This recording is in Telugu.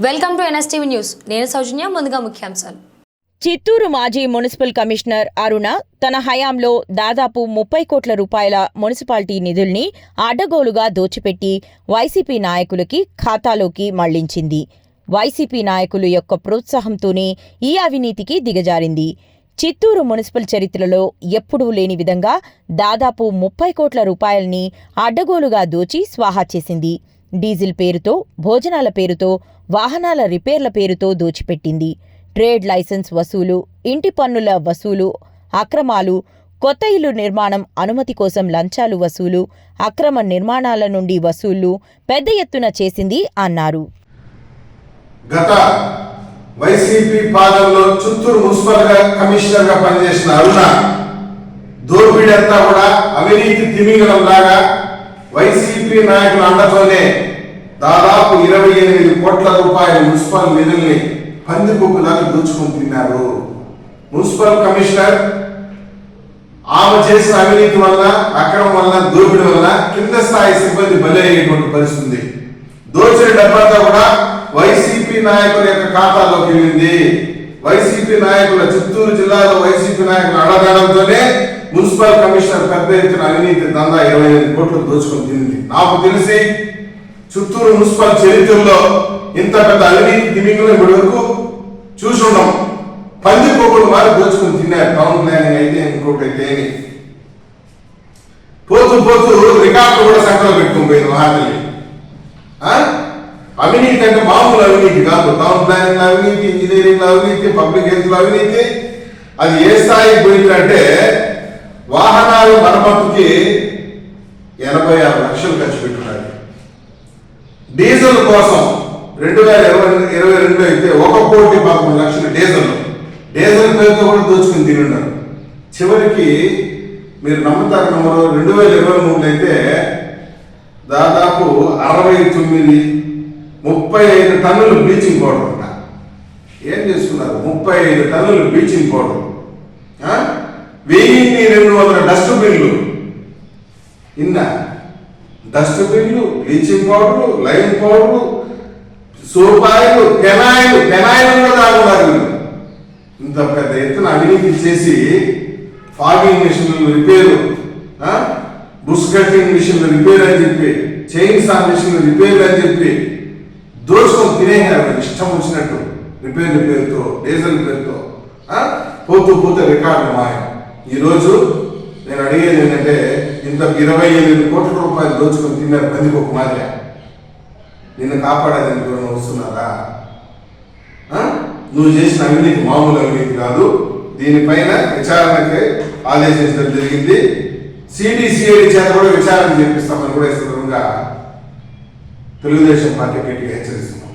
Welcome to NSTV news. నేను సౌజన్య. ముందుగా ముఖ్యాంశాలు. చిత్తూరు మాజీ మున్సిపల్ కమిషనర్ అరుణ తన హయాంలో దాదాపు 30 కోట్ల రూపాయల మున్సిపాలిటీ నిధుల్ని అడ్డగోలుగా దోచిపెట్టి వైసీపీ నాయకులకి ఖాతాలోకి మళ్లించింది. వైసీపీ నాయకులు యొక్క ప్రోత్సాహంతోనే ఈ అవినీతికి దిగజారింది. చిత్తూరు మున్సిపల్ చరిత్రలో ఎప్పుడూ లేని విధంగా దాదాపు 30 కోట్ల రూపాయల్ని అడ్డగోలుగా దోచి స్వాహా చేసింది. డీజిల్ పేరుతో, భోజనాల పేరుతో, వాహనాల రిపేర్ల పేరుతో దోచిపెట్టింది. ట్రేడ్ లైసెన్స్ వసూలు, ఇంటి పన్నుల వసూలు, అక్రమాలు, కొత్త ఇల్లు నిర్మాణం అనుమతి కోసం లంచాలు వసూలు, అక్రమ నిర్మాణాల నుండి వసూళ్లు పెద్ద ఎత్తున చేసింది అన్నారు. గత వైసీపీ పాలనలో చిత్తూరు మున్సిపల్ కమిషనర్ గా పనిచేసిన అరుణ దోపిడీ అంతా కూడా అవినీతి తిమింగలం లాగా వైసీపీ నాయకుల అండతోనే దాదాపు 28 కోట్ల రూపాయల మున్సిపల్ నిధుల్ని పందికొక్కులాగా దోచుకొని తిన్నారు. మున్సిపల్ కమిషనర్ ఆమె చేసిన అవినీతి వల్ల, అక్రమం వల్ల, దోపిడీ వల్ల కింద స్థాయి సిబ్బంది బలయ్యేటువంటి పరిస్థితి. దోచిన డబ్బంతా కూడా వైసీపీ నాయకుల యొక్క ఖాతాలోకి వెళ్ళింది. వైసీపీ నాయకుల, చిత్తూరు జిల్లాలో వైసీపీ నాయకుల అడగడంతోనే మున్సిపల్ కమిషనర్ పెద్ద ఎత్తున అవినీతి దందా 28 కోట్లు దోచుకొని తింది. నాకు తెలిసి చిత్తూరు మున్సిపల్ చరిత్రలో ఇంత పెద్ద అవినీతి తిమింగలం ఇప్పటి వరకు చూసుండం. పందికొక్కులు వారు దోచుకొని తిన్నారు. టౌన్ ప్లానింగ్ అయితే, ఇంకోటి అయితే పోతూ పోతూ రికార్డు కూడా సంఖ్యలో పెట్టుకుని పోయింది మహాతల్లి. అవినీతి అంటే మామూలు అవినీతి కాదు. టౌన్ ప్లానింగ్ అవినీతి, ఇంజనీరింగ్ అవినీతి, పబ్లిక్ హెల్త్ అవినీతి. అది ఏ స్థాయికి పోయిందంటే వాహనాల మరమ్మతుకి 86 లక్షలు ఖర్చు పెట్టున్నారు. డీజిల్ కోసం 2022 అయితే 1,11 లక్షలు డీజిల్ పేరుతో కూడా దోచుకుని తిన్నారు. చివరికి మీరు నమ్ముతారు నమ్మరు, 2023 అయితే దాదాపు 35 టన్నులు బ్లీచింగ్ పౌడర్ అంట. ఏం చేసుకున్నారు? 35 టన్నులు బ్లీచింగ్ పౌడర్, 1200 డస్ట్బిన్లు, డస్ట్బిన్లు, బ్లీచింగ్ పౌడర్, లైమ్ పౌడర్, సోపాయిలు, పెనాయిలు కూడా తాగున్నారు. ఇంత పెద్ద ఎత్తున అవినీతి చేసి ఫాగింగ్ మిషన్లు రిపేరు, బుష్ కటింగ్ మిషన్లు రిపేర్ అని చెప్పి, చైన్ సా మిషన్లు రిపేర్ అని చెప్పి దోచుకొని తినేయారు ఇష్టం వచ్చినట్టు. రిపేర్ల పేరుతో, డీజిల్ పేరుతో పోతూ పోతే రికార్డు మాయ. ఈరోజు నేను అడిగేది ఏంటంటే, ఇంత 28 కోట్ల రూపాయలు దోచుకొని తిన్నారు పందికొక్కు మాదిరి. నిన్ను కాపాడేదానికి ఎవరైనా వస్తున్నారా? నువ్వు చేసిన అవినీతి మామూలు అవినీతి కాదు. దీనిపైన విచారణకి ఆదేశించడం జరిగింది. సిడిసిఐడి చేత కూడా విచారణ చేపిస్తామని కూడా ఈ సందర్భంగా తెలుగుదేశం పార్టీ గట్టిగా హెచ్చరిస్తుంది.